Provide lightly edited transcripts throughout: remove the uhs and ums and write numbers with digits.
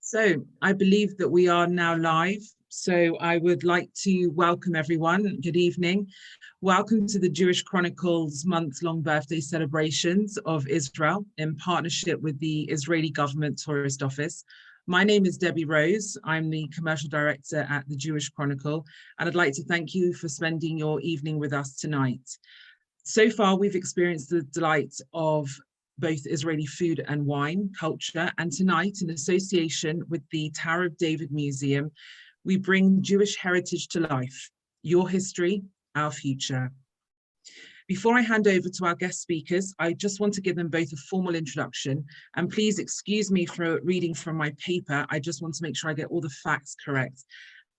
So I believe that we are now live. So I would like to welcome everyone. Good evening. Welcome to the Jewish Chronicles month-long birthday celebrations of Israel in partnership with the Israeli Government Tourist Office. My name is Debbie Rose. I'm the Commercial Director at the Jewish Chronicle, and I'd like to thank you for spending your evening with us tonight. So far, we've experienced the delight of both Israeli food and wine culture, and tonight, in association with the Tower of David Museum, we bring Jewish heritage to life, your history, our future. Before I hand over to our guest speakers, I just want to give them both a formal introduction, and please excuse me for reading from my paper. I just want to make sure I get all the facts correct,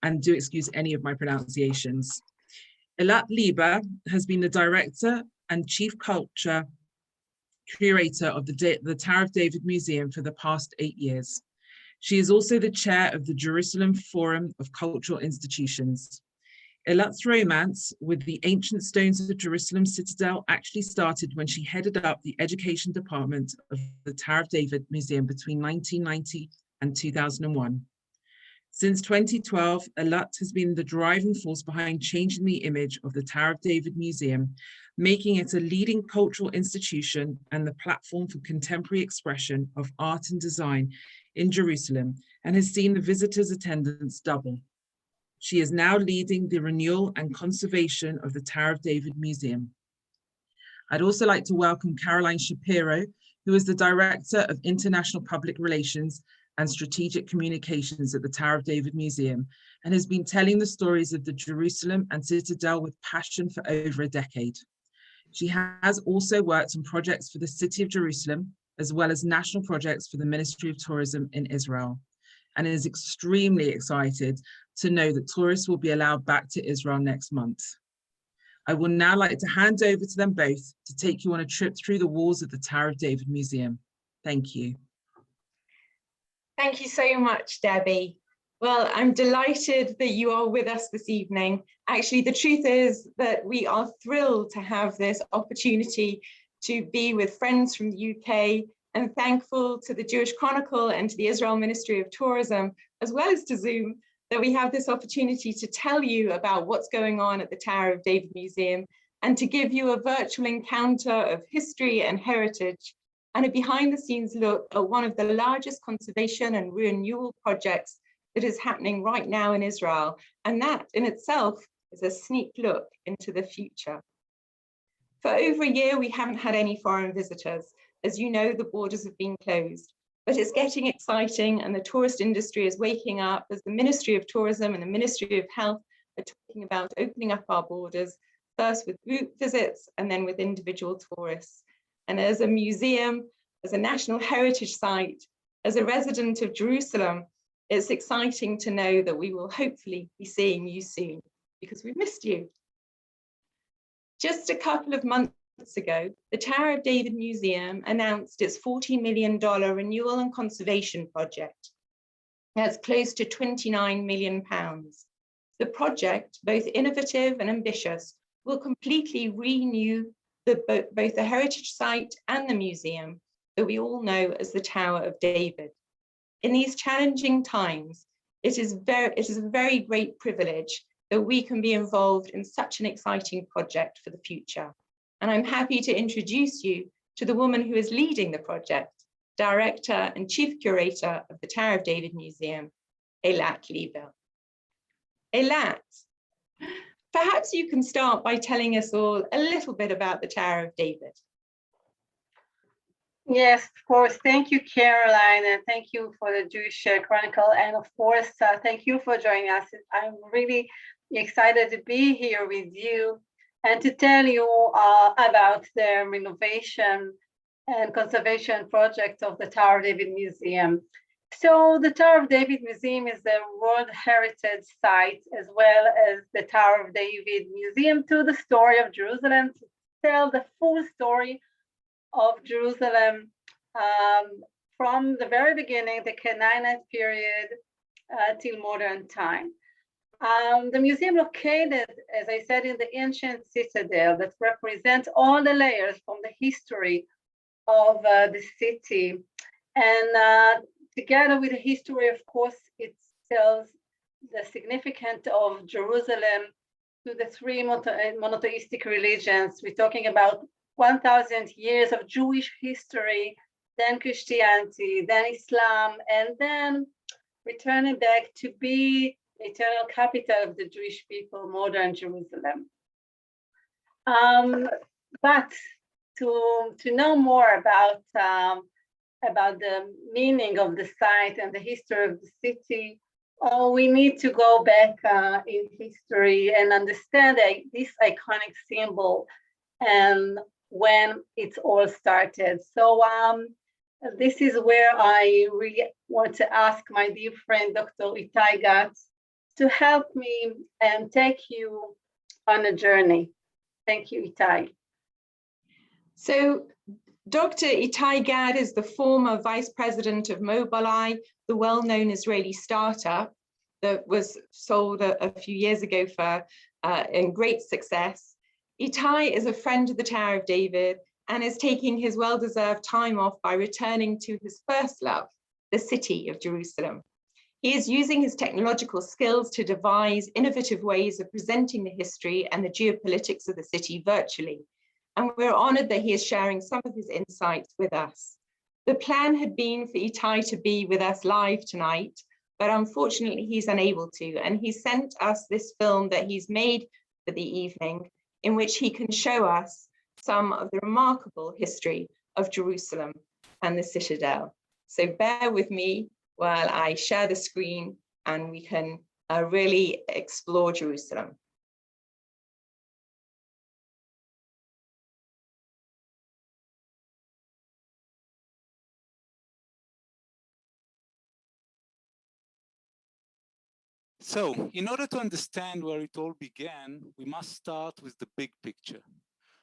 and do excuse any of my pronunciations. Eilat Lieber has been the Director and Chief Culture Curator of the Tower of David Museum for the past 8 years. She is also the chair of the Jerusalem Forum of Cultural Institutions. Eilat's romance with the ancient stones of Jerusalem Citadel actually started when she headed up the education department of the Tower of David Museum between 1990 and 2001. Since 2012, Eilat has been the driving force behind changing the image of the Tower of David Museum, making it a leading cultural institution and the platform for contemporary expression of art and design in Jerusalem, and has seen the visitors' attendance double. She is now leading the renewal and conservation of the Tower of David Museum. I'd also like to welcome Caroline Shapiro, who is the Director of International Public Relations and Strategic Communications at the Tower of David Museum, and has been telling the stories of the Jerusalem and Citadel with passion for over a decade. She has also worked on projects for the City of Jerusalem, as well as national projects for the Ministry of Tourism in Israel, and is extremely excited to know that tourists will be allowed back to Israel next month. I will now like to hand over to them both to take you on a trip through the walls of the Tower of David Museum. Thank you. Thank you so much, Debbie. Well, I'm delighted that you are with us this evening. Actually, the truth is that we are thrilled to have this opportunity to be with friends from the UK, and thankful to the Jewish Chronicle and to the Israel Ministry of Tourism, as well as to Zoom, that we have this opportunity to tell you about what's going on at the Tower of David Museum and to give you a virtual encounter of history and heritage and a behind-the-scenes look at one of the largest conservation and renewal projects that is happening right now in Israel. And that in itself is a sneak look into the future. For over a year, we haven't had any foreign visitors. As you know, the borders have been closed, but it's getting exciting and the tourist industry is waking up as the Ministry of Tourism and the Ministry of Health are talking about opening up our borders, first with group visits and then with individual tourists. And as a museum, as a national heritage site, as a resident of Jerusalem, it's exciting to know that we will hopefully be seeing you soon because we've missed you. Just a couple of months ago, the Tower of David Museum announced its $40 million renewal and conservation project. That's close to £29 million. The project, both innovative and ambitious, will completely renew both the heritage site and the museum that we all know as the Tower of David. In these challenging times, it is a very great privilege that we can be involved in such an exciting project for the future. And I'm happy to introduce you to the woman who is leading the project, Director and Chief Curator of the Tower of David Museum, Eilat Lieber. Eilat, perhaps you can start by telling us all a little bit about the Tower of David. Yes, of course. Thank you, Caroline, and thank you for the Jewish Chronicle. And of course, thank you for joining us. I'm really excited to be here with you and to tell you about the renovation and conservation project of the Tower of David Museum. So the Tower of David Museum is a World Heritage Site, as well as the Tower of David Museum to the story of Jerusalem, to tell the full story of Jerusalem from the very beginning, the Canaanite period, till modern time. The museum located, as I said, in the ancient citadel that represents all the layers from the history of the city. And together with the history, of course, it tells the significance of Jerusalem to the three monotheistic religions. We're talking about 1,000 years of Jewish history, then Christianity, then Islam, and then returning back to be the eternal capital of the Jewish people, modern Jerusalem. But to know more about the meaning of the site and the history of the city, we need to go back in history and understand this iconic symbol and when it all started. So this is where I really want to ask my dear friend, Dr. Itai Gatz, to help me and take you on a journey. Thank you, Itai. So Dr. Itai Gad is the former vice president of Mobileye, the well-known Israeli startup that was sold a few years ago for in great success. Itai is a friend of the Tower of David and is taking his well-deserved time off by returning to his first love, the city of Jerusalem. He is using his technological skills to devise innovative ways of presenting the history and the geopolitics of the city virtually. And we're honored that he is sharing some of his insights with us. The plan had been for Itai to be with us live tonight, but unfortunately he's unable to. And he sent us this film that he's made for the evening, in which he can show us some of the remarkable history of Jerusalem and the Citadel. So bear with me while I share the screen and we can really explore Jerusalem. So, in order to understand where it all began, we must start with the big picture.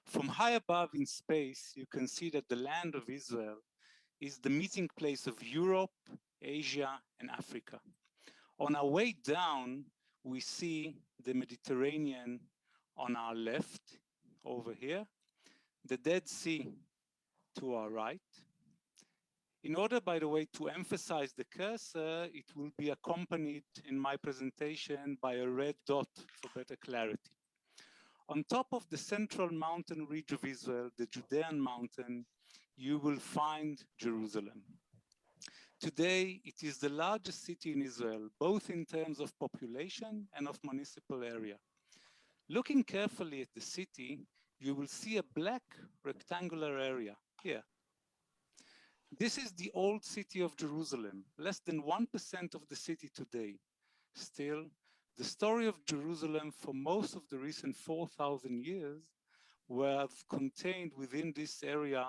From high above in space, you can see that the land of Israel is the meeting place of Europe, Asia, and Africa. On our way down, we see the Mediterranean on our left, over here, the Dead Sea to our right. In order, by the way, to emphasize the cursor, it will be accompanied in my presentation by a red dot for better clarity. On top of the central mountain ridge of Israel, the Judean mountain, you will find Jerusalem. Today, it is the largest city in Israel, both in terms of population and of municipal area. Looking carefully at the city, you will see a black rectangular area here. This is the old city of Jerusalem, less than 1% of the city today. Still, the story of Jerusalem for most of the recent 4,000 years were contained within this area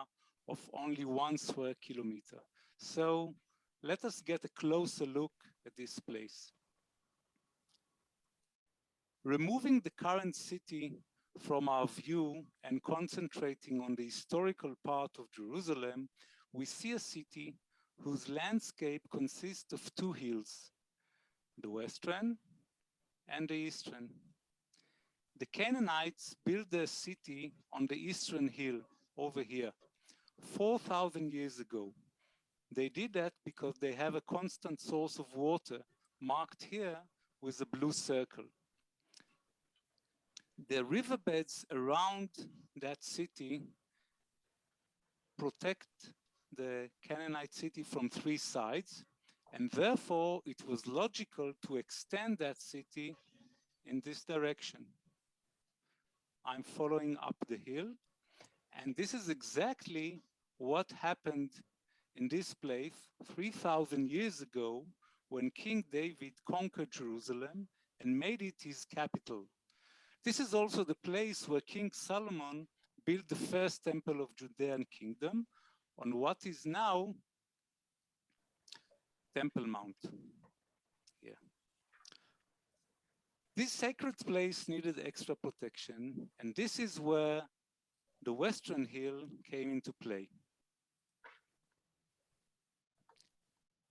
of only 1 square kilometer. So let us get a closer look at this place. Removing the current city from our view and concentrating on the historical part of Jerusalem, we see a city whose landscape consists of 2 hills, the western and the eastern. The Canaanites built their city on the eastern hill over here 4,000 years ago. They did that because they have a constant source of water marked here with a blue circle. The riverbeds around that city protect the Canaanite city from 3 sides, and therefore it was logical to extend that city in this direction. I'm following up the hill, and this is exactly what happened in this place 3,000 years ago when King David conquered Jerusalem and made it his capital. This is also the place where King Solomon built the first temple of Judean kingdom on what is now Temple Mount. Here. This sacred place needed extra protection, and this is where the Western Hill came into play.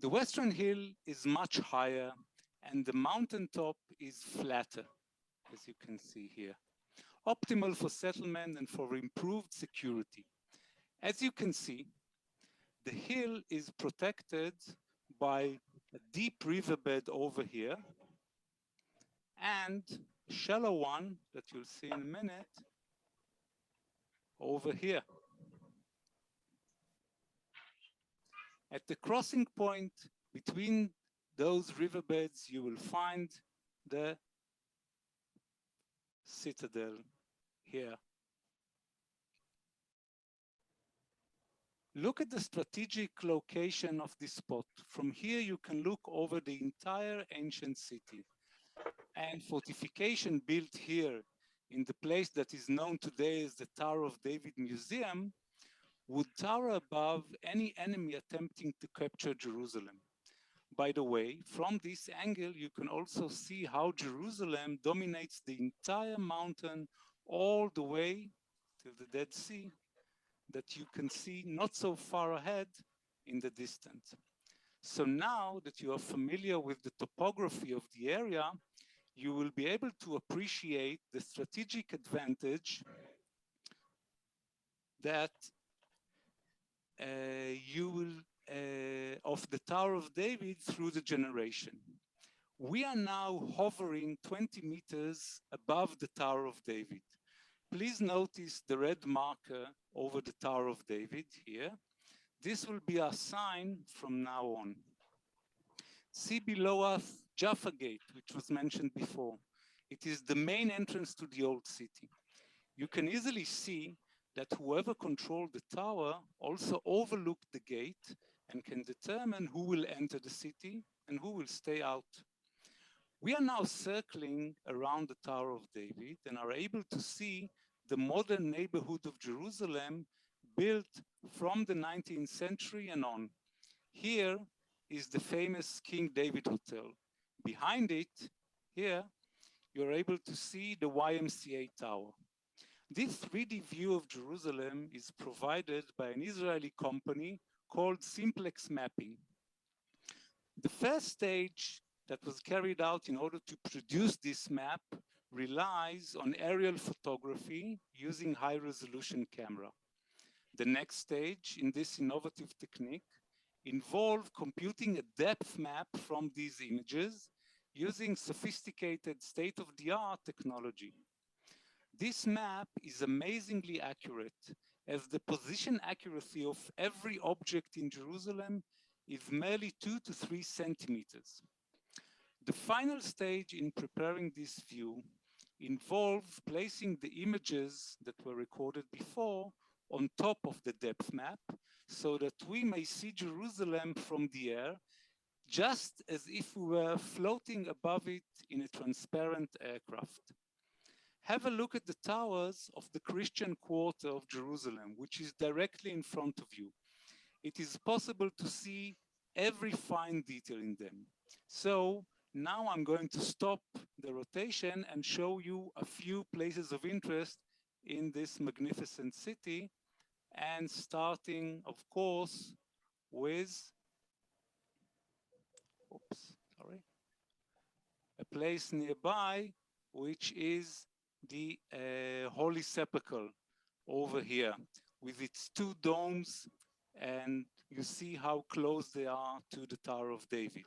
The Western Hill is much higher, and the mountaintop is flatter, as you can see here, optimal for settlement and for improved security. As you can see, the hill is protected by a deep riverbed over here and a shallow one that you'll see in a minute over here. At the crossing point between those riverbeds, you will find the Citadel here. Look at the strategic location of this spot. From here, you can look over the entire ancient city. And fortification built here in the place that is known today as the Tower of David Museum would tower above any enemy attempting to capture Jerusalem. By the way, from this angle, you can also see how Jerusalem dominates the entire mountain all the way to the Dead Sea that you can see not so far ahead in the distance. So now that you are familiar with the topography of the area, you will be able to appreciate the strategic advantage that you will of the Tower of David through the generation. We are now hovering 20 meters above the Tower of David. Please notice the red marker over the Tower of David here. This will be our sign from now on. See below us Jaffa Gate, which was mentioned before. It is the main entrance to the old city. You can easily see that whoever controlled the tower also overlooked the gate and can determine who will enter the city and who will stay out. We are now circling around the Tower of David and are able to see the modern neighborhood of Jerusalem built from the 19th century and on. Here is the famous King David Hotel. Behind it, here, you're able to see the YMCA Tower. This 3D view of Jerusalem is provided by an Israeli company called Simplex Mapping. The first stage that was carried out in order to produce this map relies on aerial photography using high-resolution camera. The next stage in this innovative technique involved computing a depth map from these images using sophisticated state-of-the-art technology. This map is amazingly accurate, as the position accuracy of every object in Jerusalem is merely 2 to 3 centimeters. The final stage in preparing this view involves placing the images that were recorded before on top of the depth map so that we may see Jerusalem from the air, just as if we were floating above it in a transparent aircraft. Have a look at the towers of the Christian quarter of Jerusalem, which is directly in front of you. It is possible to see every fine detail in them. So now I'm going to stop the rotation and show you a few places of interest in this magnificent city, and starting, of course, with, a place nearby, which is the Holy Sepulchre over here with its 2 domes, and you see how close they are to the Tower of David.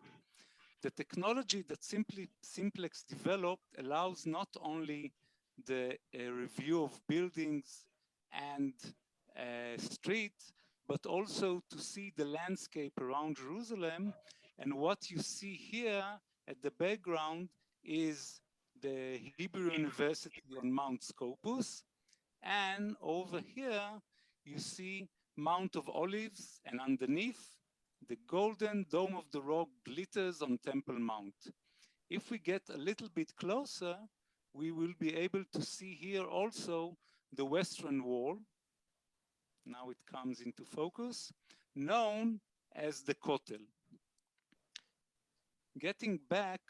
The technology that Simplex developed allows not only the review of buildings and streets, but also to see the landscape around Jerusalem. And what you see here at the background is the Hebrew University on Mount Scopus. And over here, you see Mount of Olives, and underneath, the golden Dome of the Rock glitters on Temple Mount. If we get a little bit closer, we will be able to see here also the Western Wall. Now it comes into focus, known as the Kotel. Getting back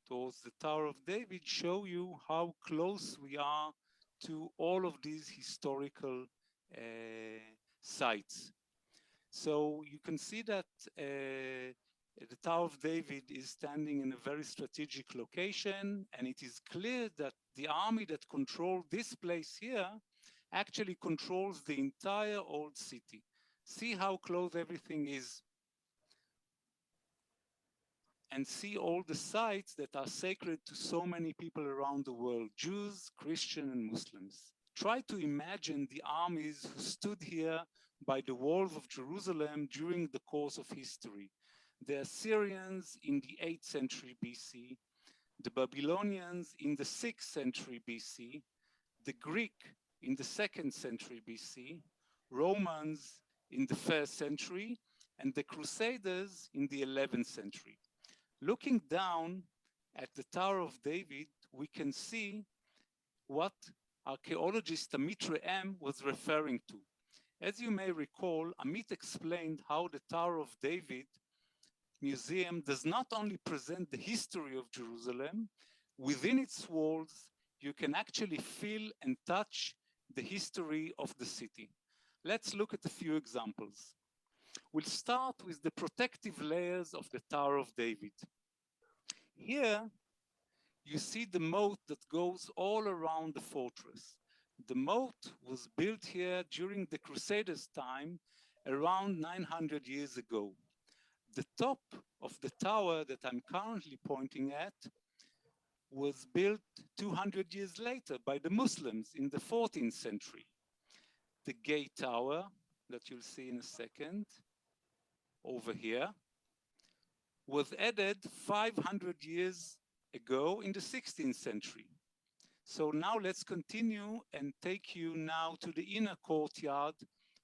towards the Tower of David show you how close we are to all of these historical sites. So you can see that the Tower of David is standing in a very strategic location, and it is clear that the army that controlled this place here actually controls the entire old city. See how close everything is. and see all the sites that are sacred to so many people around the world, Jews, Christians, and Muslims. Try to imagine the armies who stood here by the walls of Jerusalem during the course of history. The Assyrians in the 8th century BC, the Babylonians in the 6th century BC, the Greek in the 2nd century BC, Romans in the 1st century, and the Crusaders in the 11th century. Looking down at the Tower of David, we can see what archaeologist Amit Re'em was referring to. As you may recall, Amit explained how the Tower of David Museum does not only present the history of Jerusalem, within its walls, you can actually feel and touch the history of the city. Let's look at a few examples. We'll start with the protective layers of the Tower of David. Here, you see the moat that goes all around the fortress. The moat was built here during the Crusaders' time, around 900 years ago. The top of the tower that I'm currently pointing at was built 200 years later by the Muslims in the 14th century. The gate tower that you'll see in a second over here was added 500 years ago in the 16th century. So now let's continue and take you now to the inner courtyard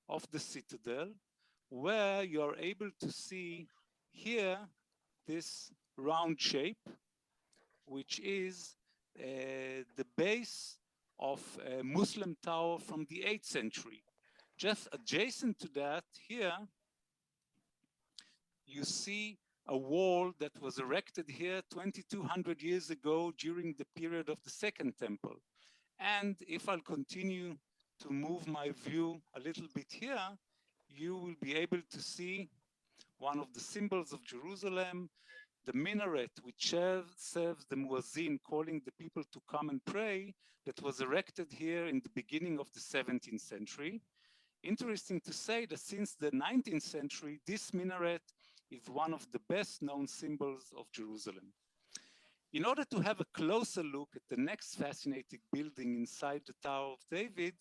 of the Citadel, where you're able to see here this round shape, which is the base of a Muslim tower from the 8th century. Just adjacent to that here, you see a wall that was erected here 2,200 years ago during the period of the Second Temple. And if I'll continue to move my view a little bit here, you will be able to see one of the symbols of Jerusalem, the minaret, which serves the muezzin, calling the people to come and pray, that was erected here in the beginning of the 17th century. Interesting to say that since the 19th century, this minaret is one of the best known symbols of Jerusalem. In order to have a closer look at the next fascinating building inside the Tower of David,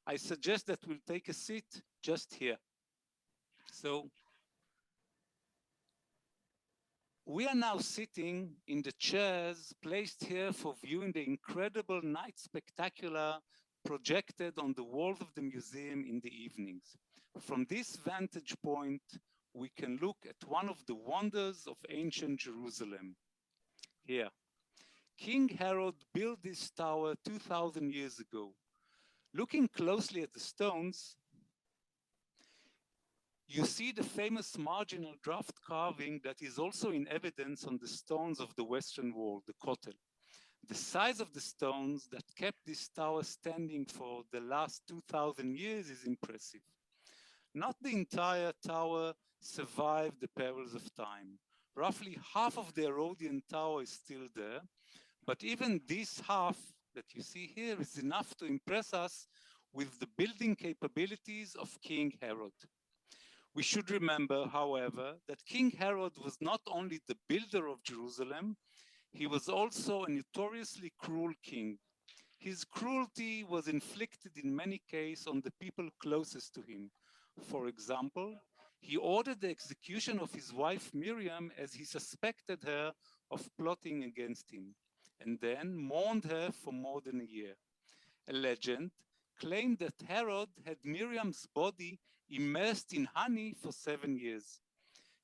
I suggest that we'll take a seat just here. So we are now sitting in the chairs placed here for viewing the incredible night spectacular projected on the walls of the museum in the evenings. From this vantage point, we can look at one of the wonders of ancient Jerusalem. Here, King Herod built this tower 2,000 years ago. Looking closely at the stones, you see the famous marginal draft carving that is also in evidence on the stones of the western wall, the Kotel. The size of the stones that kept this tower standing for the last 2,000 years is impressive. Not the entire tower survived the perils of time. Roughly half of the Herodian tower is still there, but even this half that you see here is enough to impress us with the building capabilities of King Herod. We should remember, however, that King Herod was not only the builder of Jerusalem, he was also a notoriously cruel king. His cruelty was inflicted in many cases on the people closest to him. For example, he ordered the execution of his wife Miriam as he suspected her of plotting against him, and then mourned her for more than a year. A legend claimed that Herod had Miriam's body immersed in honey for 7 years.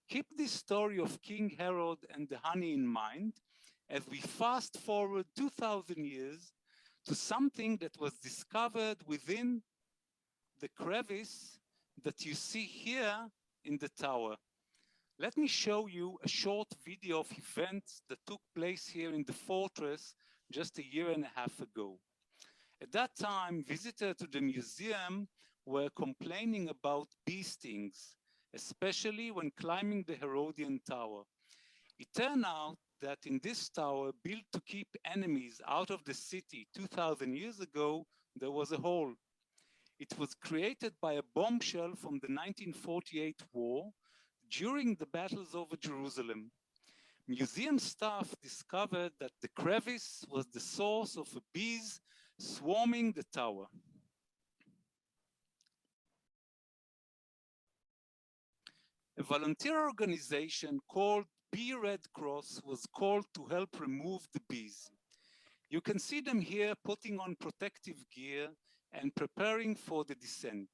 Keep this story of King Herod and the honey in mind as we fast forward 2,000 years to something that was discovered within the crevice that you see here in the tower. Let me show you a short video of events that took place here in the fortress just a year and a half ago. At that time, visitors to the museum were complaining about bee stings, especially when climbing the Herodian tower. It turned out that in this tower, built to keep enemies out of the city 2,000 years ago, there was a hole. It was created by a bombshell from the 1948 war during the battles over Jerusalem. museum staff discovered that the crevice was the source of bees swarming the tower. A volunteer organization called Bee Red Cross was called to help remove the bees. You can see them here putting on protective gear and preparing for the descent.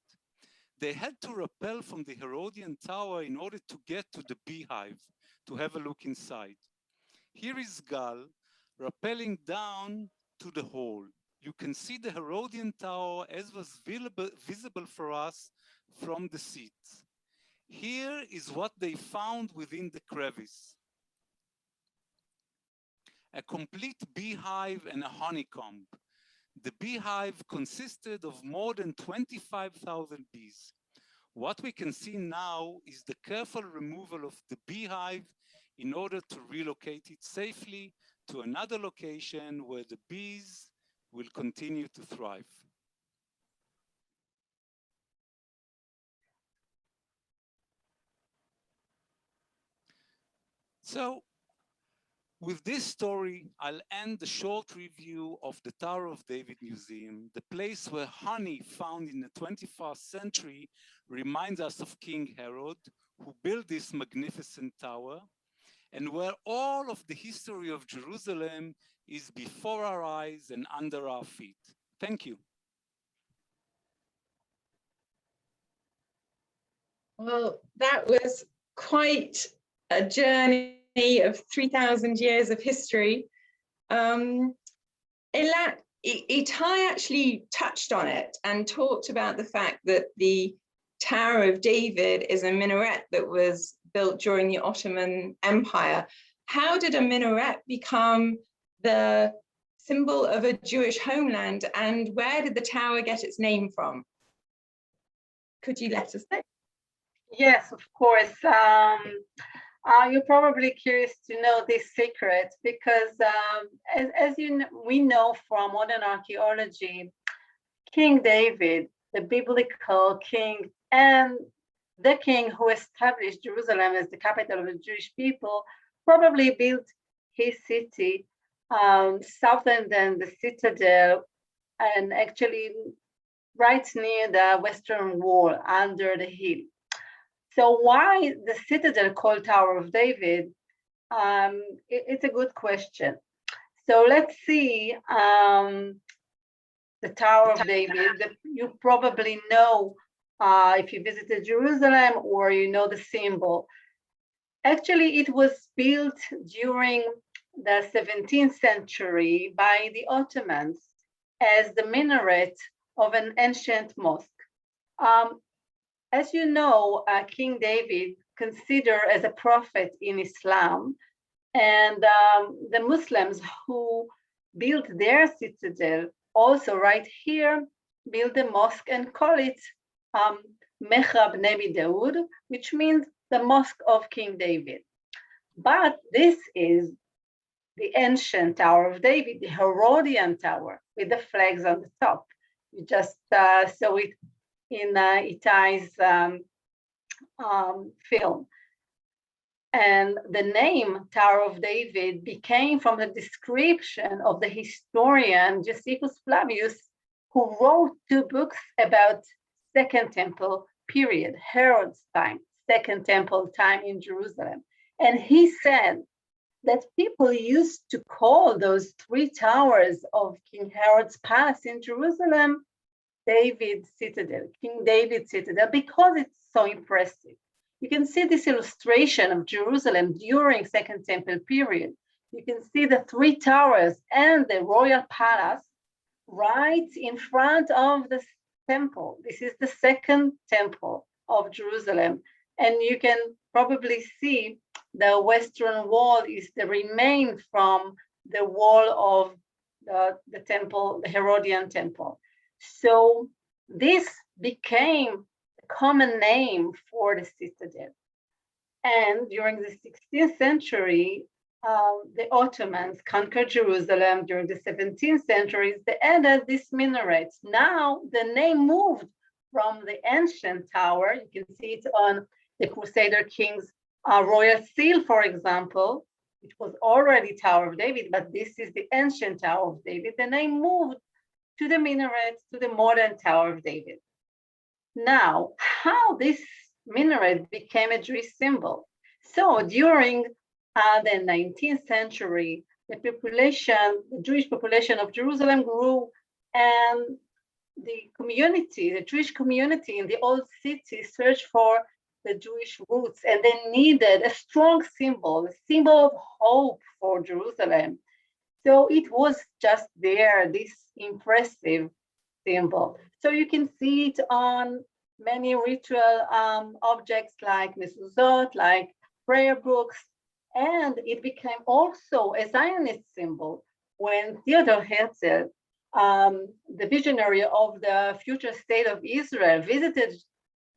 They had to rappel from the Herodian Tower in order to get to the beehive to have a look inside. Here is Gal rappelling down to the hole. You can see the Herodian Tower as was visible for us from the seats. Here is what they found within the crevice: a complete beehive and a honeycomb. The beehive consisted of more than 25,000 bees. What we can see now is the careful removal of the beehive in order to relocate it safely to another location where the bees will continue to thrive. So, with this story, I'll end the short review of the Tower of David Museum, the place where honey found in the 21st century reminds us of King Herod, who built this magnificent tower, and where all of the history of Jerusalem is before our eyes and under our feet. Thank you. Well, that was quite a journey of 3,000 years of history. Itai actually touched on it and talked about the fact that the Tower of David is a minaret that was built during the Ottoman Empire. How did a minaret become the symbol of a Jewish homeland, and where did the tower get its name from? Could you let us know? Yes, of course. You're probably curious to know this secret because, as you know, we know from modern archaeology, King David, the biblical king and the king who established Jerusalem as the capital of the Jewish people, probably built his city southern than the Citadel, and actually right near the Western Wall under the hill. So why the Citadel called Tower of David? It's a good question. So let's see the Tower of David. You probably know if you visited Jerusalem or you know the symbol. Actually, it was built during the 17th century by the Ottomans as the minaret of an ancient mosque. As you know, King David considered as a prophet in Islam, and the Muslims who built their citadel also right here built the mosque and call it Mehrab Nebi Daud, which means the mosque of King David. But this is the ancient Tower of David, the Herodian Tower with the flags on the top. You just saw it in Itai's film. And the name Tower of David became from the description of the historian Josephus Flavius, who wrote 2 books about Second Temple period, Herod's time, Second Temple time in Jerusalem. And he said that people used to call those 3 towers of King Herod's palace in Jerusalem David Citadel, King David Citadel, because it's so impressive. You can see this illustration of Jerusalem during Second Temple period. You can see the 3 towers and the royal palace right in front of the temple. This is the Second Temple of Jerusalem. And you can probably see the Western Wall is the remain from the wall of the temple, the Herodian temple. So this became a common name for the citadel. And during the 16th century, the Ottomans conquered Jerusalem. During the 17th century, they added this minaret. Now the name moved from the ancient tower. You can see it on the Crusader King's royal seal, for example. it was already Tower of David, but this is the ancient Tower of David. Then they moved to the minaret, to the modern Tower of David. Now, how this minaret became a Jewish symbol? So during the 19th century, the Jewish population of Jerusalem grew, and the Jewish community in the old city searched for the Jewish roots, and they needed a strong symbol, a symbol of hope for Jerusalem. So it was just there, this impressive symbol. So you can see it on many ritual objects like mezuzot, like prayer books, and it became also a Zionist symbol when Theodor Herzl, the visionary of the future state of Israel, visited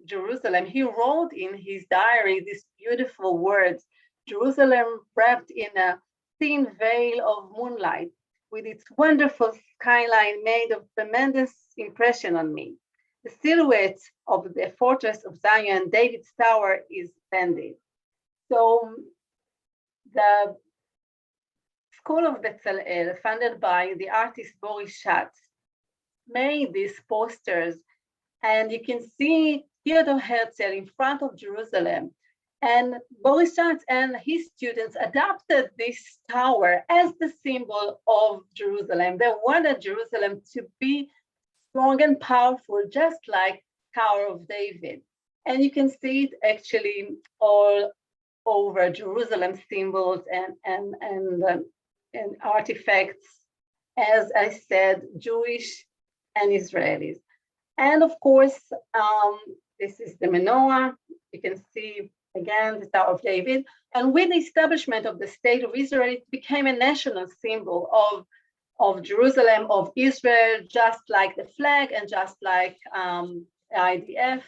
Jerusalem. He wrote in his diary these beautiful words: Jerusalem wrapped in a thin veil of moonlight, with its wonderful skyline made a tremendous impression on me. The silhouette of the fortress of Zion, David's Tower, is splendid. So the School of Fatsale, funded by the artist Boris Schatz, made these posters, and you can see Theodor Herzl in front of Jerusalem. And Boris Schatz and his students adopted this tower as the symbol of Jerusalem. They wanted Jerusalem to be strong and powerful, just like Tower of David. And you can see it actually all over Jerusalem, symbols and artifacts, as I said, Jewish and Israelis. And of course, this is the menorah. You can see again the Tower of David. And with the establishment of the State of Israel, it became a national symbol of Jerusalem, of Israel, just like the flag and just like IDF.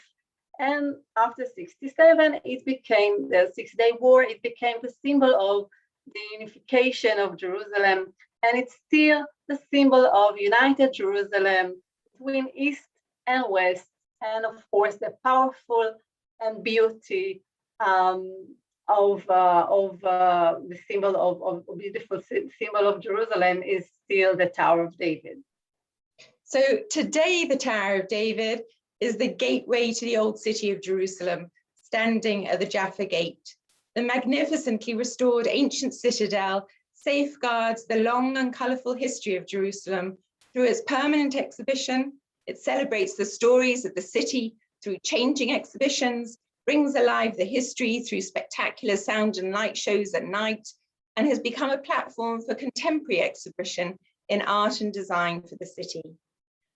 And after 67, it became the Six-Day War. It became the symbol of the unification of Jerusalem. And it's still the symbol of united Jerusalem between East and West. And of course, the powerful and beauty of the symbol of beautiful symbol of Jerusalem is still the Tower of David. So today, the Tower of David is the gateway to the old city of Jerusalem, standing at the Jaffa Gate. The magnificently restored ancient citadel safeguards the long and colorful history of Jerusalem through its permanent exhibition. It celebrates the stories of the city through changing exhibitions, brings alive the history through spectacular sound and light shows at night, and has become a platform for contemporary exhibition in art and design for the city.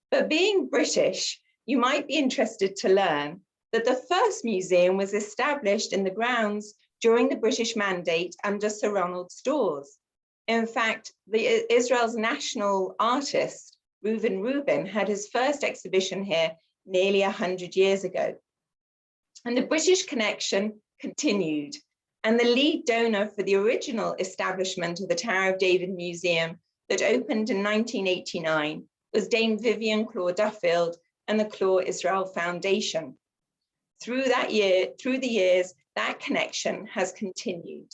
But being British, you might be interested to learn that the first museum was established in the grounds during the British Mandate under Sir Ronald Stores. In fact, Israel's national artist, Reuven Rubin, had his first exhibition here nearly 100 years ago. And the British connection continued. And the lead donor for the original establishment of the Tower of David Museum that opened in 1989 was Dame Vivian Claw-Duffield and the Claw Israel Foundation. Through the years, that connection has continued.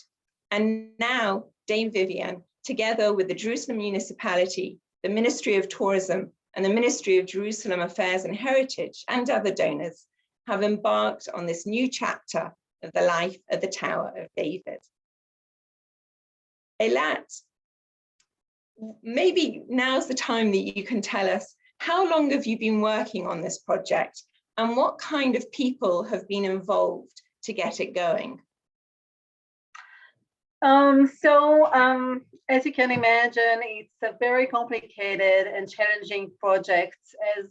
And now Dame Vivian, together with the Jerusalem Municipality, the Ministry of Tourism, and the Ministry of Jerusalem Affairs and Heritage, and other donors, have embarked on this new chapter of the life of the Tower of David. Eilat, maybe now's the time that you can tell us, how long have you been working on this project, and what kind of people have been involved to get it going? As you can imagine, it's a very complicated and challenging project. As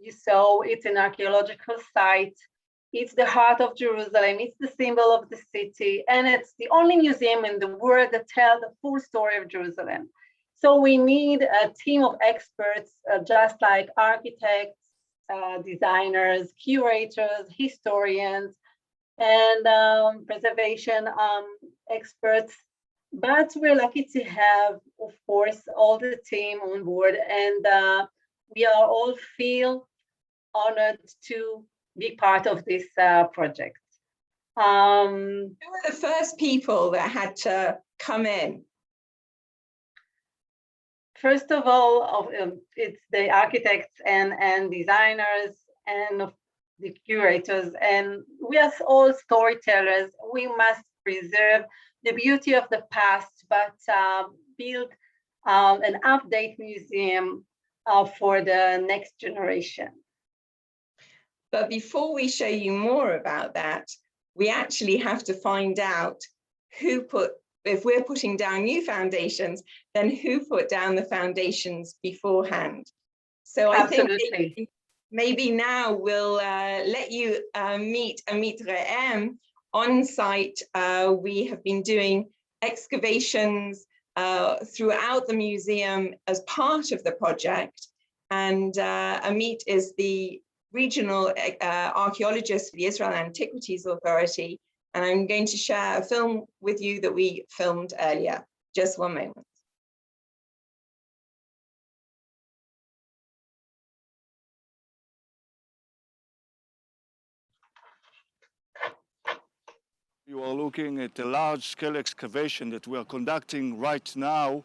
you saw, it's an archaeological site. It's the heart of Jerusalem. It's the symbol of the city. And it's the only museum in the world that tells the full story of Jerusalem. So we need a team of experts, just like architects, designers, curators, historians, and preservation experts. But we're lucky to have, of course, all the team on board, and we are all feel honored to be part of this project. Who were the first people that had to come in? First of all, it's the architects and designers and the curators, and we as all storytellers, we must preserve the beauty of the past, but build an update museum for the next generation. But before we show you more about that, we actually have to find out who put, if we're putting down new foundations, then who put down the foundations beforehand. So Absolutely. I think maybe now we'll let you meet Amit Re'em on site. We have been doing excavations throughout the museum as part of the project. And Amit is the regional archaeologist for the Israel Antiquities Authority. And I'm going to share a film with you that we filmed earlier. Just one moment. You are looking at a large-scale excavation that we are conducting right now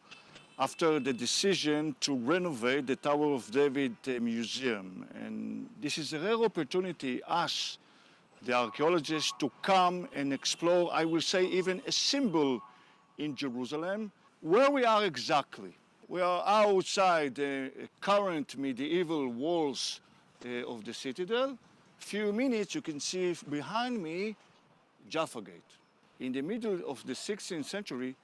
after the decision to renovate the Tower of David Museum. And this is a rare opportunity, us, the archaeologists, to come and explore, I will say, even a symbol in Jerusalem. Where we are exactly? We are outside the current medieval walls of the Citadel. Few minutes you can see behind me Jaffa Gate. In the middle of the 16th century,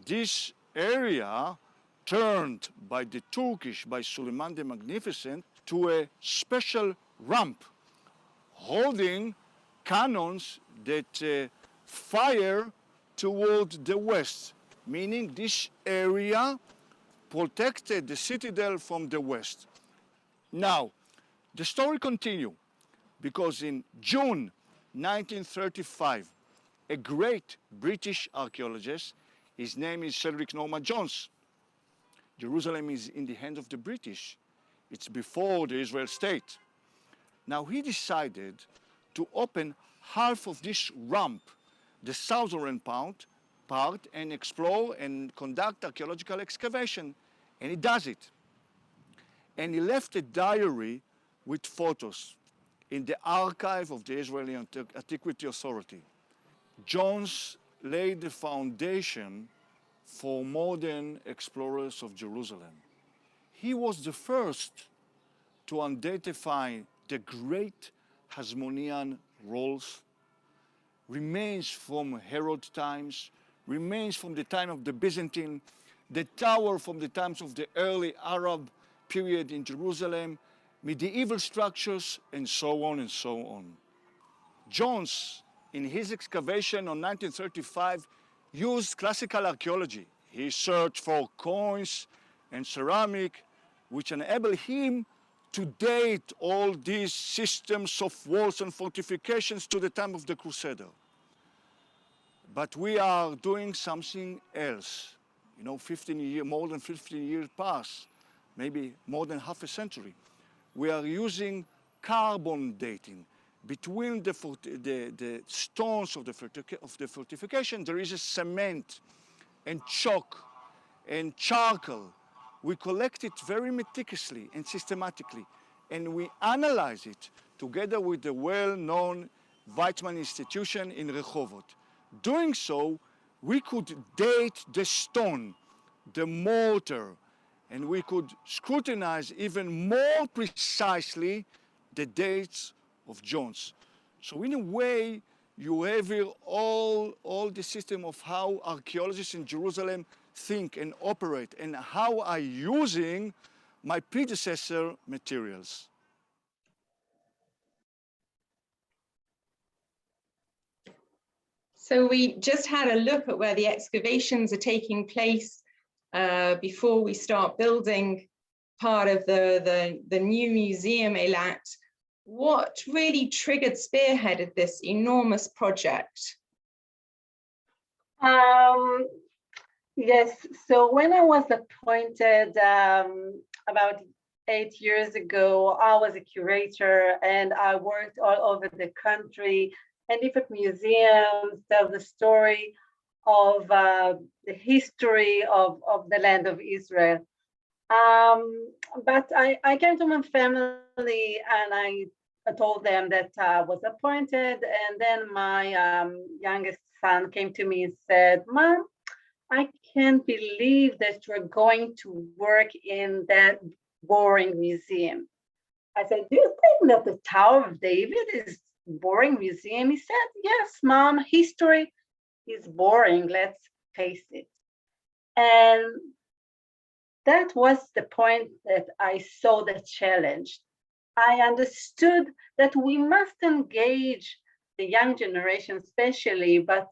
this area turned by the Turkish, by Suleiman the Magnificent, to a special ramp holding cannons that fire toward the west, meaning this area protected the citadel from the west. Now, the story continues because in June 1935, a great British archaeologist, his name is Cedric Norman Jones. Jerusalem is in the hands of the British. It's before the Israel state. Now he decided to open half of this ramp, the southern part, and explore and conduct archaeological excavation. And he does it. And he left a diary with photos in the archive of the Israeli Antiquity Authority. Jones laid the foundation for modern explorers of Jerusalem. He was the first to identify the great Hasmonean walls, remains from Herod times, remains from the time of the Byzantine, the tower from the times of the early Arab period in Jerusalem, medieval structures, and so on and so on. Jones, in his excavation on 1935, used classical archaeology. He searched for coins and ceramic, which enabled him to date all these systems of walls and fortifications to the time of the Crusader. But we are doing something else. You know, more than 15 years pass, maybe more than half a century. We are using carbon dating. Between the stones of the fortification, there is a cement and chalk and charcoal. We collect it very meticulously and systematically, and we analyze it together with the well-known Weizmann Institution in Rehovot. Doing so, we could date the stone, the mortar, and we could scrutinize even more precisely the dates of Jones. So in a way, you have here all the system of how archaeologists in Jerusalem think and operate, and how are using my predecessor materials. So we just had a look at where the excavations are taking place before we start building part of the new museum, Eilat. What really triggered, spearheaded this enormous project? Yes, so when I was appointed about 8 years ago, I was a curator and I worked all over the country and different museums tell the story of the history of the land of Israel. But I came to my family and I told them that I was appointed, and then my youngest son came to me and said, "Mom, I can't believe that you're going to work in that boring museum." I said, "Do you think that the Tower of David is boring museum?" He said, "Yes, Mom, history is boring, let's face it." And that was the point that I saw the challenge. I understood that we must engage the young generation especially, but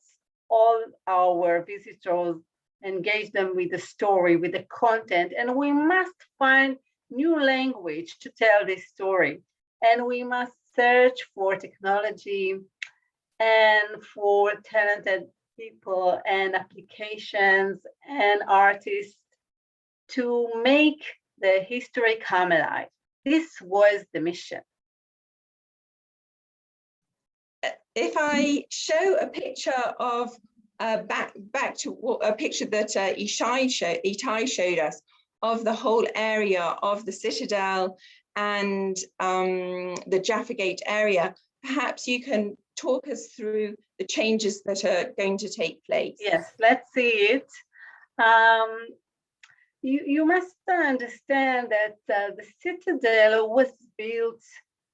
all our visitors, engage them with the story, with the content, and we must find new language to tell this story. And we must search for technology and for talented people and applications and artists to make the history come alive. This was the mission. If I show a picture of back to a picture that Itai showed us of the whole area of the Citadel and the Jaffa Gate area, perhaps you can talk us through the changes that are going to take place. Yes, let's see it. You must understand that the Citadel was built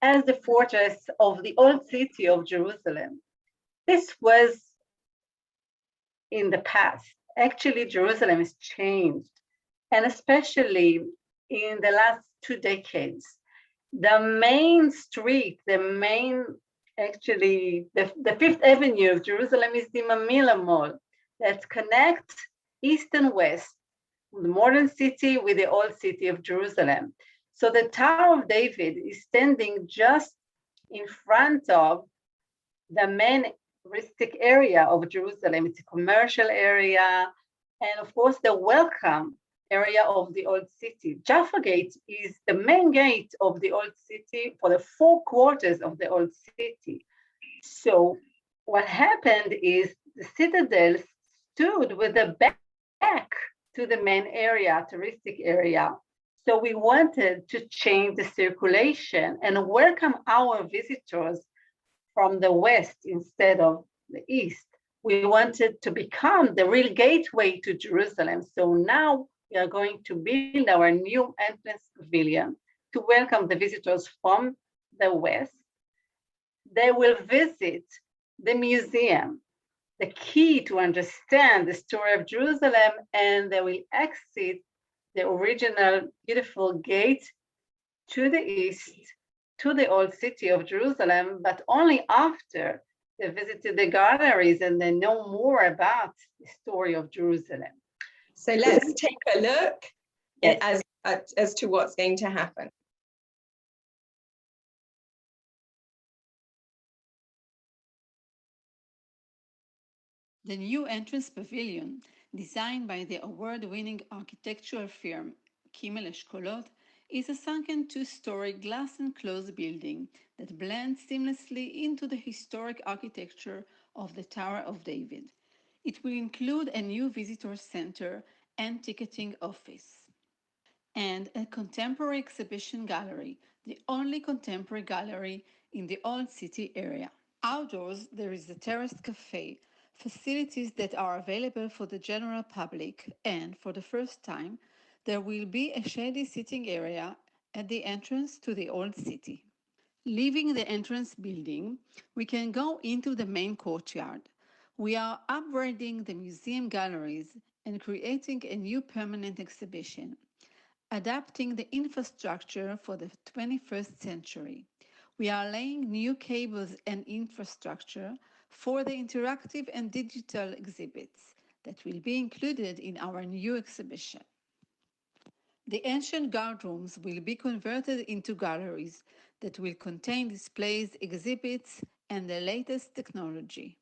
as the fortress of the old city of Jerusalem. This was in the past. Actually, Jerusalem has changed, and especially in the last 2 decades. The main street, the Fifth Avenue of Jerusalem is the Mamilla Mall that connects east and west, the modern city with the old city of Jerusalem. So the Tower of David is standing just in front of the main touristic area of Jerusalem. It's a commercial area, and of course the welcome area of the old city. Jaffa Gate is the main gate of the old city for the 4 quarters of the old city. So what happened is the Citadel stood with the back to the main area, touristic area. So we wanted to change the circulation and welcome our visitors from the west instead of the east. We wanted to become the real gateway to Jerusalem. So now we are going to build our new entrance pavilion to welcome the visitors from the west. They will visit the museum, the key to understand the story of Jerusalem, and they will exit the original beautiful gate to the east, to the old city of Jerusalem, but only after they visited the galleries and they know more about the story of Jerusalem. So let's take a look as to what's going to happen. The new entrance pavilion, designed by the award-winning architectural firm Kisle, is a sunken 2-story glass-enclosed building that blends seamlessly into the historic architecture of the Tower of David. It will include a new visitor center and ticketing office, and a contemporary exhibition gallery, the only contemporary gallery in the Old City area. Outdoors, there is a terraced cafe, facilities that are available for the general public, and for the first time, there will be a shady sitting area at the entrance to the Old City. Leaving the entrance building, we can go into the main courtyard. We are upgrading the museum galleries and creating a new permanent exhibition, adapting the infrastructure for the 21st century. We are laying new cables and infrastructure for the interactive and digital exhibits that will be included in our new exhibition. The ancient guard rooms will be converted into galleries that will contain displays, exhibits, and the latest technology.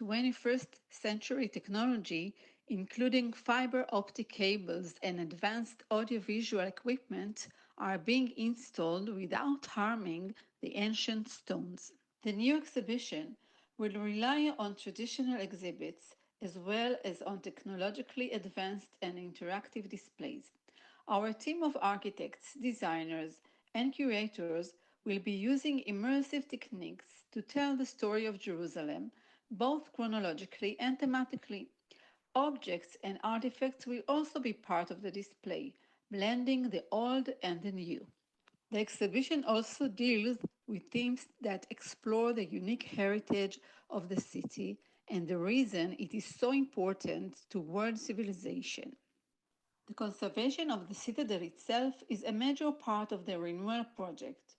21st century technology, including fiber optic cables and advanced audiovisual equipment, are being installed without harming the ancient stones. The new exhibition will rely on traditional exhibits as well as on technologically advanced and interactive displays. Our team of architects, designers, and curators will be using immersive techniques to tell the story of Jerusalem, both chronologically and thematically. Objects and artifacts will also be part of the display, blending the old and the new. The exhibition also deals with themes that explore the unique heritage of the city and the reason it is so important to world civilization. The conservation of the citadel itself is a major part of the renewal project.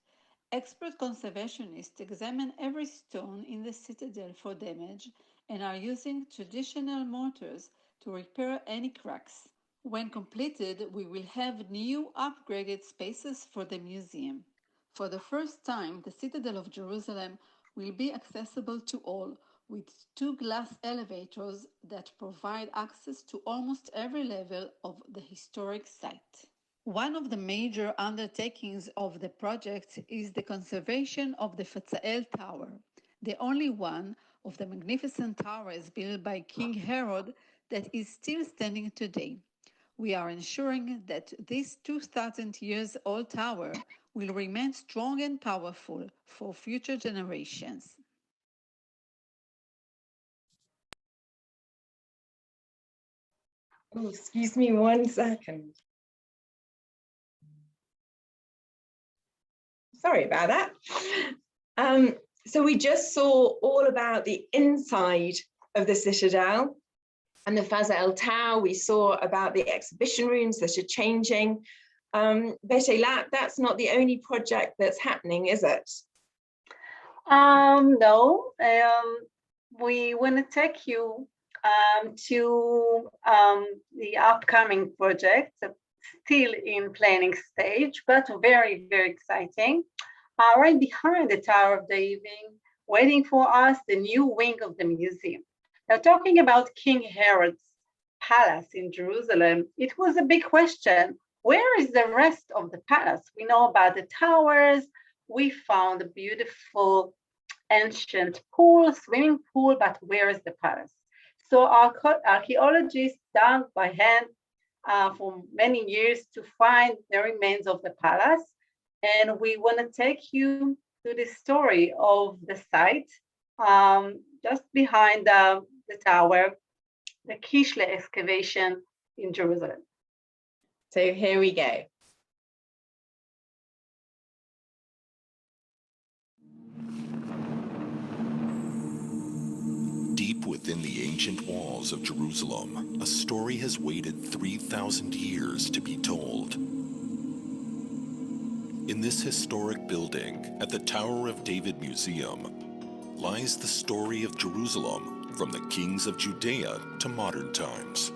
Expert conservationists examine every stone in the citadel for damage and are using traditional mortars to repair any cracks. When completed, we will have new upgraded spaces for the museum. For the first time, the Citadel of Jerusalem will be accessible to all, with 2 glass elevators that provide access to almost every level of the historic site. One of the major undertakings of the project is the conservation of the Fatsale Tower, the only one of the magnificent towers built by King Herod that is still standing today. We are ensuring that this 2,000 years old tower will remain strong and powerful for future generations. Oh, excuse me 1 second. Sorry about that. So we just saw all about the inside of the Citadel and the Fatsale Tower. We saw about the exhibition rooms that are changing. Betty, that's not the only project that's happening, is it? No, we want to take you to the upcoming project, still in planning stage, but very, very exciting. Right behind the Tower of David, waiting for us, the new wing of the museum. Now, talking about King Herod's palace in Jerusalem, it was a big question. Where is the rest of the palace? We know about the towers. We found a beautiful ancient pool, swimming pool, but where is the palace? So our archaeologists dug by hand for many years to find the remains of the palace. And we want to take you to the story of the site, just behind the tower, the Kisle excavation in Jerusalem. So here we go. Deep within the ancient walls of Jerusalem, a story has waited 3,000 years to be told. In this historic building, at the Tower of David Museum, lies the story of Jerusalem from the kings of Judea to modern times.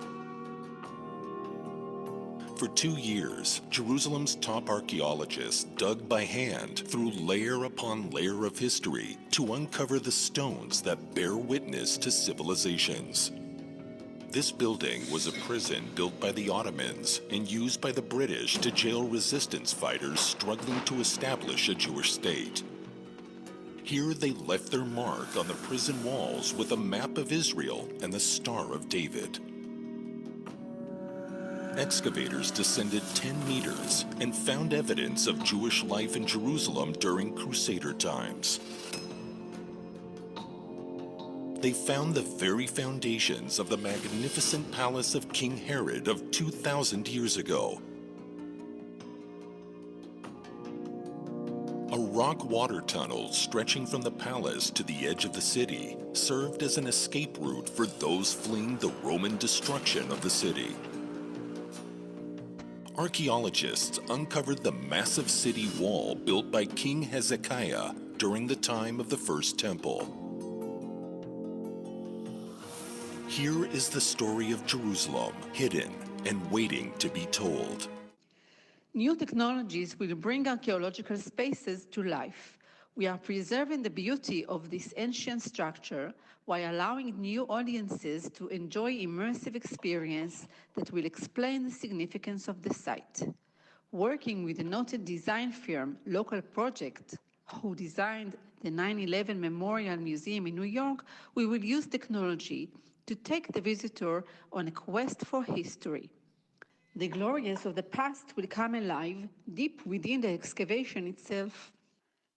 For 2 years, Jerusalem's top archaeologists dug by hand through layer upon layer of history to uncover the stones that bear witness to civilizations. This building was a prison built by the Ottomans and used by the British to jail resistance fighters struggling to establish a Jewish state. Here they left their mark on the prison walls with a map of Israel and the Star of David. Excavators descended 10 meters and found evidence of Jewish life in Jerusalem during Crusader times. They found the very foundations of the magnificent palace of King Herod of 2,000 years ago. A rock water tunnel stretching from the palace to the edge of the city served as an escape route for those fleeing the Roman destruction of the city. Archaeologists uncovered the massive city wall built by King Hezekiah during the time of the First Temple. Here is the story of Jerusalem, hidden and waiting to be told. New technologies will bring archaeological spaces to life. We are preserving the beauty of this ancient structure while allowing new audiences to enjoy immersive experience that will explain the significance of the site. Working with the noted design firm Local Project, who designed the 9/11 Memorial Museum in New York, we will use technology to take the visitor on a quest for history. The glories of the past will come alive deep within the excavation itself.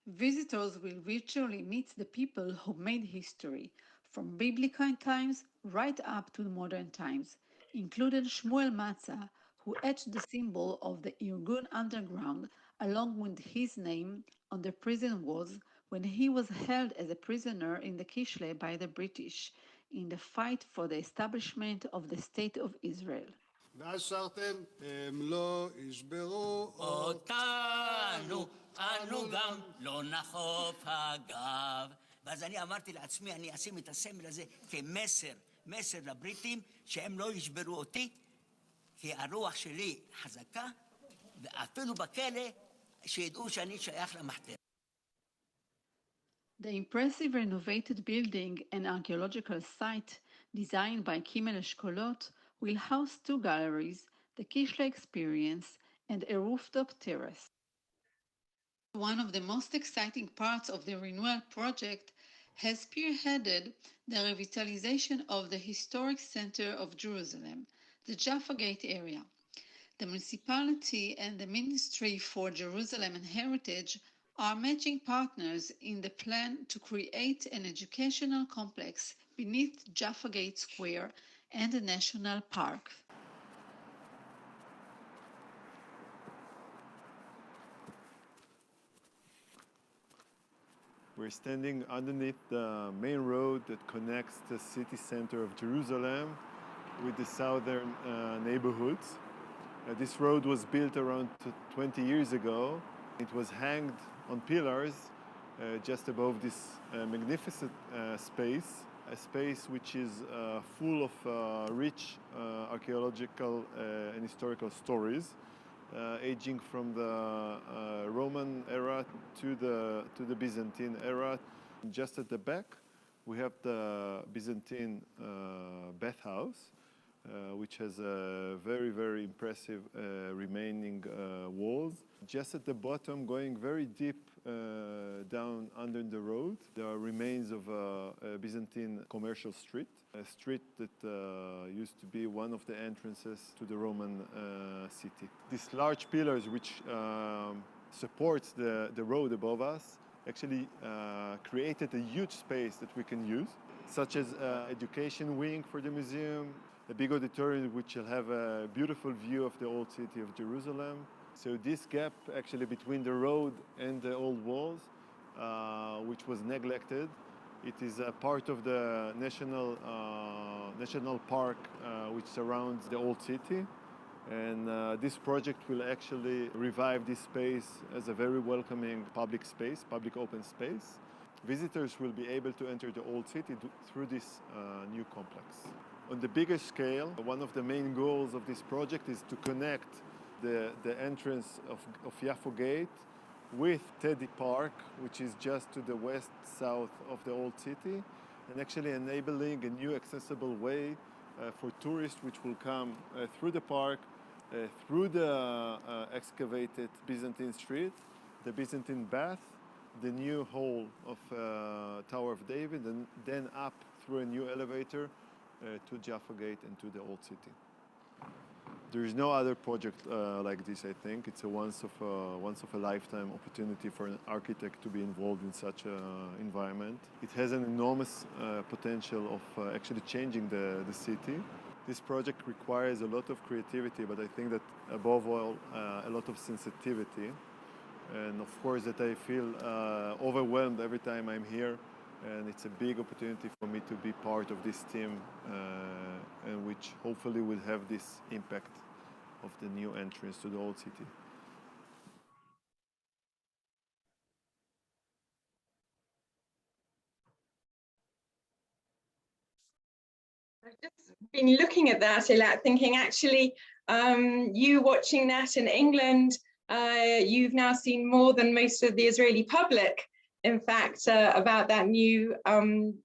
Visitors will virtually meet the people who made history, from biblical times right up to modern times, including Shmuel Matzah, who etched the symbol of the Irgun underground along with his name on the prison walls when he was held as a prisoner in the Kisle by the British in the fight for the establishment of the State of Israel. ואז שרתם, הם לא ישברו אותנו, אנו גם לא נחוף הגב. ואז אני אמרתי לעצמי, אני אשים את הסמל הזה כמסר, מסר לבריטים, שהם לא ישברו אותי, כי הרוח שלי חזקה, ואפילו בכלא, שידעו שאני שייך למחתרת. The impressive renovated building and archaeological site designed by Kisle Eshkolot will house 2 galleries, the Kisle Experience and a rooftop terrace. One of the most exciting parts of the renewal project has spearheaded the revitalization of the historic center of Jerusalem, the Jaffa Gate area. The municipality and the Ministry for Jerusalem and Heritage are matching partners in the plan to create an educational complex beneath Jaffa Gate Square and the National Park. We're standing underneath the main road that connects the city center of Jerusalem with the southern neighborhoods. This road was built around 20 years ago. It was hanged on pillars just above this magnificent space, a space which is full of rich archaeological and historical stories, aging from the Roman era to the Byzantine era. Just at the back, we have the Byzantine bathhouse, which has a very, very impressive remaining walls. Just at the bottom, going very deep down under the road, there are remains of a Byzantine commercial street, a street that used to be one of the entrances to the Roman city. These large pillars which supports the road above us actually created a huge space that we can use, such as education wing for the museum, a big auditorium which will have a beautiful view of the old city of Jerusalem. So this gap actually between the road and the old walls, which was neglected, it is a part of the national park which surrounds the old city. And this project will actually revive this space as a very welcoming public space, public open space. Visitors will be able to enter the old city through this new complex. On the bigger scale, one of the main goals of this project is to connect the entrance of Yafo Gate with Teddy Park, which is just to the west-south of the old city, and actually enabling a new accessible way for tourists which will come through the park, through the excavated Byzantine street, the Byzantine bath, the new hall of Tower of David, and then up through a new elevator to Jaffa Gate and to the old city. There is no other project like this, I think. It's a once of a lifetime opportunity for an architect to be involved in such an environment. It has an enormous potential of actually changing the city. This project requires a lot of creativity, but I think that above all, a lot of sensitivity. And of course that I feel overwhelmed every time I'm here. And it's a big opportunity for me to be part of this team, and which hopefully will have this impact of the new entrance to the old city. I've just been looking at that, Eilat, thinking actually, you watching that in England, you've now seen more than most of the Israeli public, in fact, about that new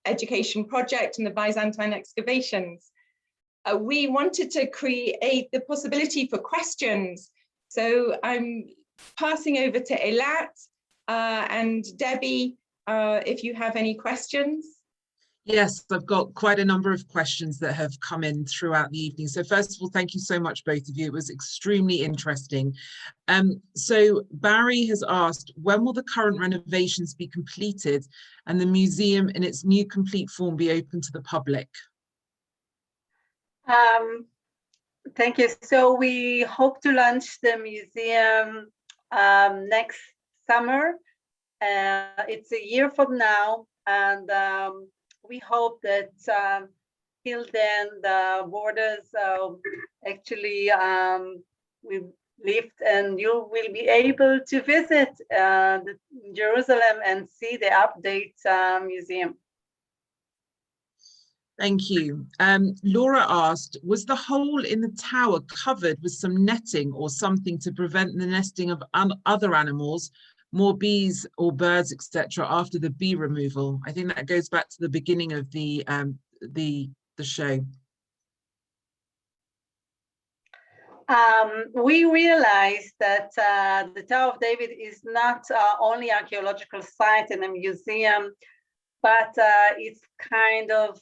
education project and the Byzantine excavations. We wanted to create the possibility for questions. So I'm passing over to Eilat, And Debbie, if you have any questions. Yes, I've got quite a number of questions that have come in throughout the evening. So first of all, thank you so much, both of you. It was extremely interesting. So Barry has asked, when will the current renovations be completed and the museum in its new complete form be open to the public? Thank you. So we hope to launch the museum next summer. It's a year from now, and we hope that till then the borders actually will lift, and you will be able to visit Jerusalem and see the update museum. Thank you. Laura asked, was the hole in the tower covered with some netting or something to prevent the nesting of other animals, more bees or birds, etc., after the bee removal? I think that goes back to the beginning of the show. We realized that the Tower of David is not only archaeological site and a museum, but it's kind of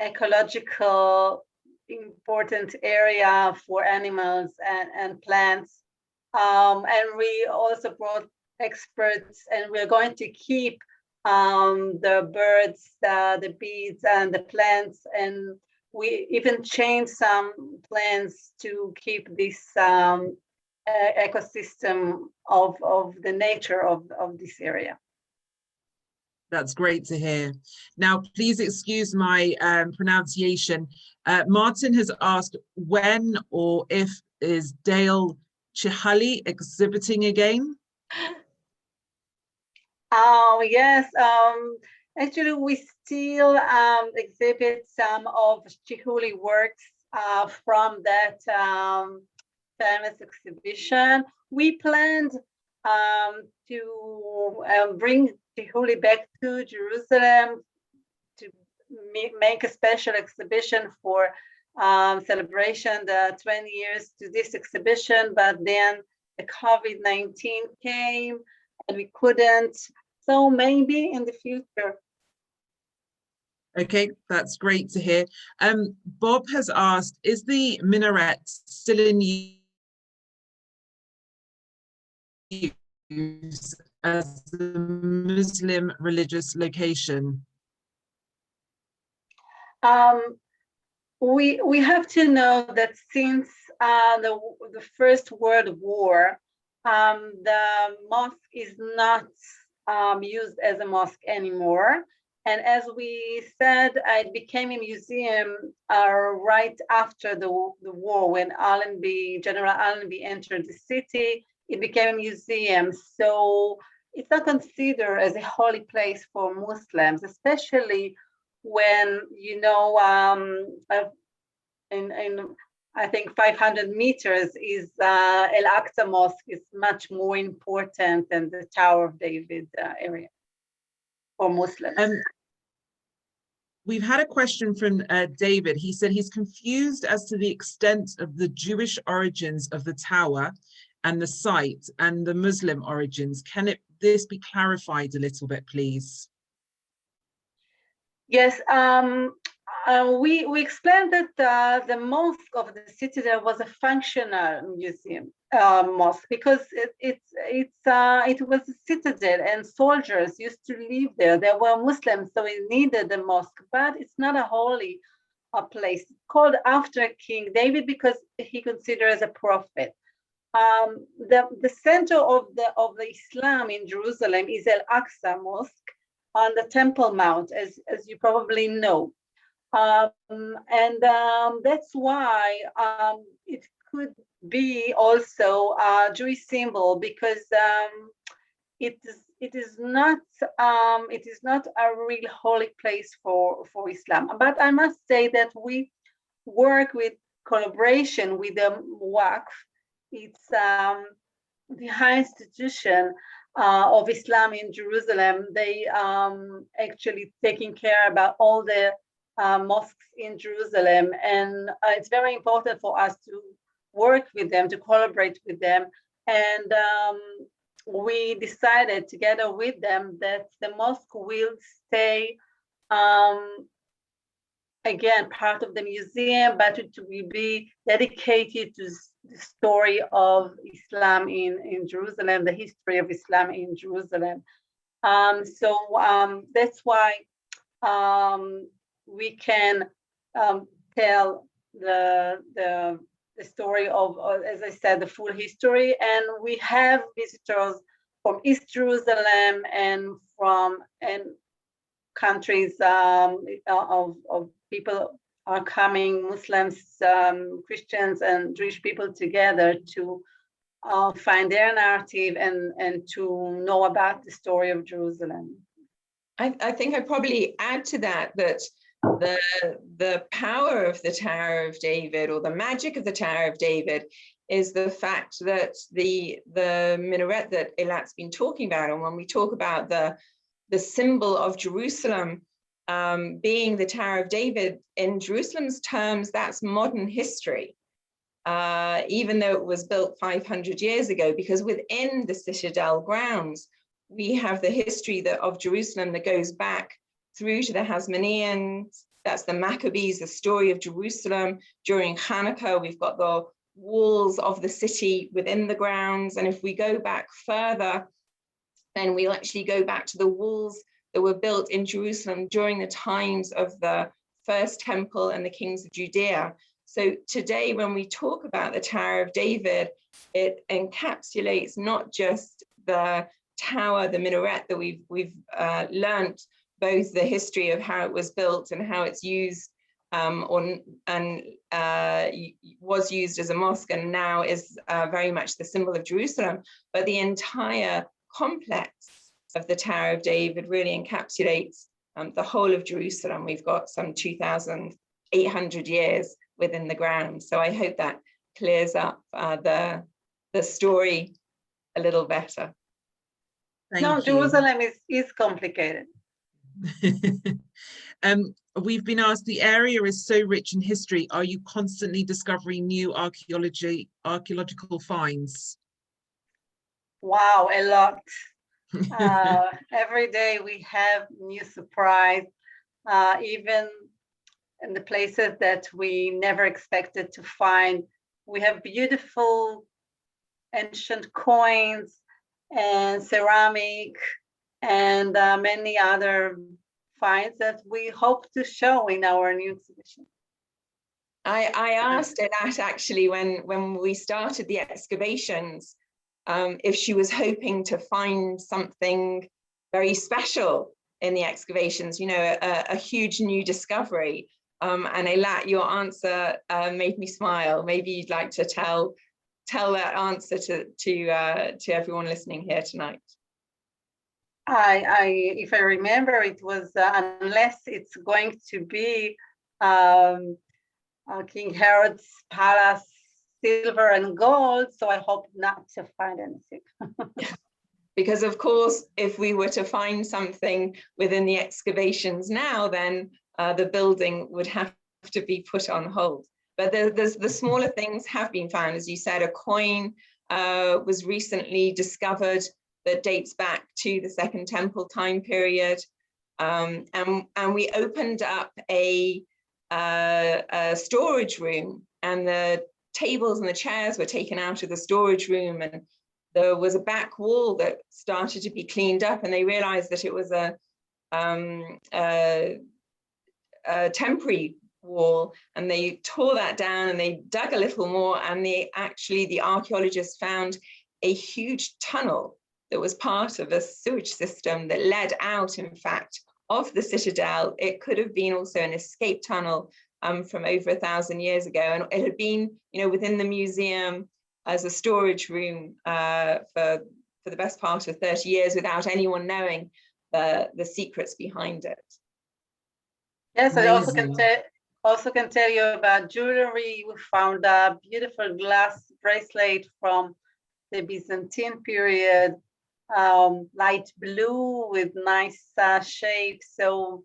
ecological important area for animals and plants. And we also brought experts, and we're going to keep the birds, the bees, and the plants, and we even changed some plants to keep this ecosystem of the nature of this area. That's great to hear. Now, please excuse my pronunciation. Martin has asked, when or if is Dale Chihali exhibiting again? Oh, yes. Actually, we still exhibit some of Chihuli works from that famous exhibition. We planned to bring Chihuli back to Jerusalem to make a special exhibition for celebration the 20 years to this exhibition, but then the COVID-19 came and we couldn't. So maybe in the future. Okay, that's great to hear. Bob has asked, is the minaret still in use as a Muslim religious location? We have to know that since the First World War, the mosque is not used as a mosque anymore. And as we said, it became a museum right after the war, when General Allenby entered the city. It became a museum. So it's not considered as a holy place for Muslims, especially when, you know, in I think 500 meters is Al-Aqsa Mosque is much more important than the Tower of David area for Muslims. We've had a question from David. He said he's confused as to the extent of the Jewish origins of the tower and the site and the Muslim origins. Can this be clarified a little bit, please? Yes, we explained that the mosque of the Citadel was a functional museum mosque because it was a citadel and soldiers used to live there. They were Muslims, so it needed the mosque, but it's not a holy place. It's called after King David because he considered as a prophet. The center of the Islam in Jerusalem is Al-Aqsa Mosque on the Temple Mount, as you probably know. And that's why it could be also a Jewish symbol because it is not a real holy place for Islam. But I must say that we work with collaboration with the Waqf. It's the high institution of Islam in Jerusalem. They actually taking care about all the mosques in Jerusalem, and it's very important for us to work with them, to collaborate with them, And we decided together with them that the mosque will stay again part of the museum, but it will be dedicated to the story of Islam in Jerusalem, the history of Islam in Jerusalem. So that's why we can tell the story of, as I said, the full history, and we have visitors from East Jerusalem and from countries of people are coming, Muslims, Christians, and Jewish people together to find their narrative and to know about the story of Jerusalem. I think I'd probably add to that the power of the Tower of David, or the magic of the Tower of David, is the fact that the minaret that Eilat's been talking about, and when we talk about the symbol of Jerusalem being the Tower of David, in Jerusalem's terms, that's modern history, even though it was built 500 years ago, because within the Citadel grounds, we have the history of Jerusalem that goes back through to the Hasmoneans. That's the Maccabees, the story of Jerusalem. During Hanukkah, we've got the walls of the city within the grounds. And if we go back further, then we'll actually go back to the walls that were built in Jerusalem during the times of the First Temple and the kings of Judea. So today, when we talk about the Tower of David, it encapsulates not just the tower, the minaret that we've learnt, both the history of how it was built and how it's used was used as a mosque, and now is very much the symbol of Jerusalem, but the entire complex of the Tower of David really encapsulates the whole of Jerusalem. We've got some 2,800 years within the ground. So I hope that clears up the story a little better. Thank you. Jerusalem is complicated. We've been asked, the area is so rich in history. Are you constantly discovering new archaeological finds? Wow, a lot. Every day we have new surprise, even in the places that we never expected to find. We have beautiful ancient coins and ceramic and many other finds that we hope to show in our new exhibition. I asked Eilat actually when we started the excavations if she was hoping to find something very special in the excavations, you know, a huge new discovery. And Eilat, your answer made me smile. Maybe you'd like to tell that answer to everyone listening here tonight. If I remember, it was unless it's going to be King Herod's palace, silver and gold, so I hope not to find anything. Because of course, if we were to find something within the excavations now, then the building would have to be put on hold. But the smaller things have been found. As you said, a coin was recently discovered that dates back to the Second Temple time period. And we opened up a storage room, and the tables and the chairs were taken out of the storage room, and there was a back wall that started to be cleaned up, and they realized that it was a temporary wall, and they tore that down and they dug a little more, and the archaeologists found a huge tunnel that was part of a sewage system that led out, in fact, of the Citadel. It could have been also an escape tunnel from over 1,000 years ago, and it had been, you know, within the museum as a storage room for the best part of 30 years without anyone knowing the secrets behind it. Yes, I also can tell you about jewelry. We found a beautiful glass bracelet from the Byzantine period, light blue with nice shapes. So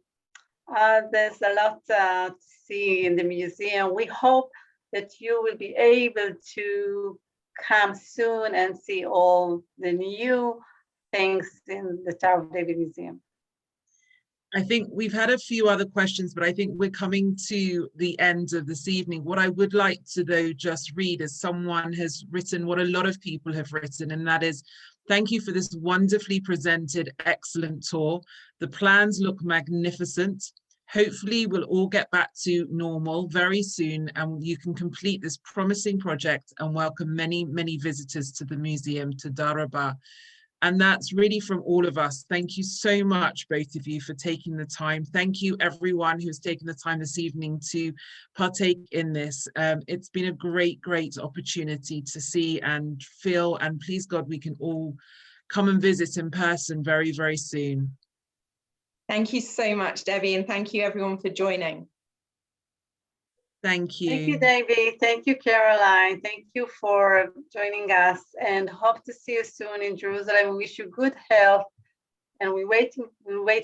there's a lot to see in the museum. We hope that you will be able to come soon and see all the new things in the Tower of David Museum. I think we've had a few other questions, but I think we're coming to the end of this evening. What I would like to, though, just read is someone has written what a lot of people have written, and that is, thank you for this wonderfully presented, excellent tour. The plans look magnificent. Hopefully we'll all get back to normal very soon, and you can complete this promising project and welcome many, many visitors to the museum, to Daraba. And that's really from all of us. Thank you so much, both of you, for taking the time. Thank you, everyone who's taken the time this evening to partake in this. It's been a great, great opportunity to see and feel, and please God, we can all come and visit in person very, very soon. Thank you so much, Debbie, and thank you everyone for joining. Thank you. Thank you, David. Thank you, Caroline. Thank you for joining us, and hope to see you soon in Jerusalem. We wish you good health, and we wait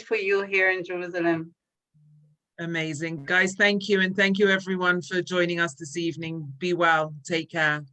for you here in Jerusalem. Amazing. Guys, thank you. And thank you everyone for joining us this evening. Be well. Take care.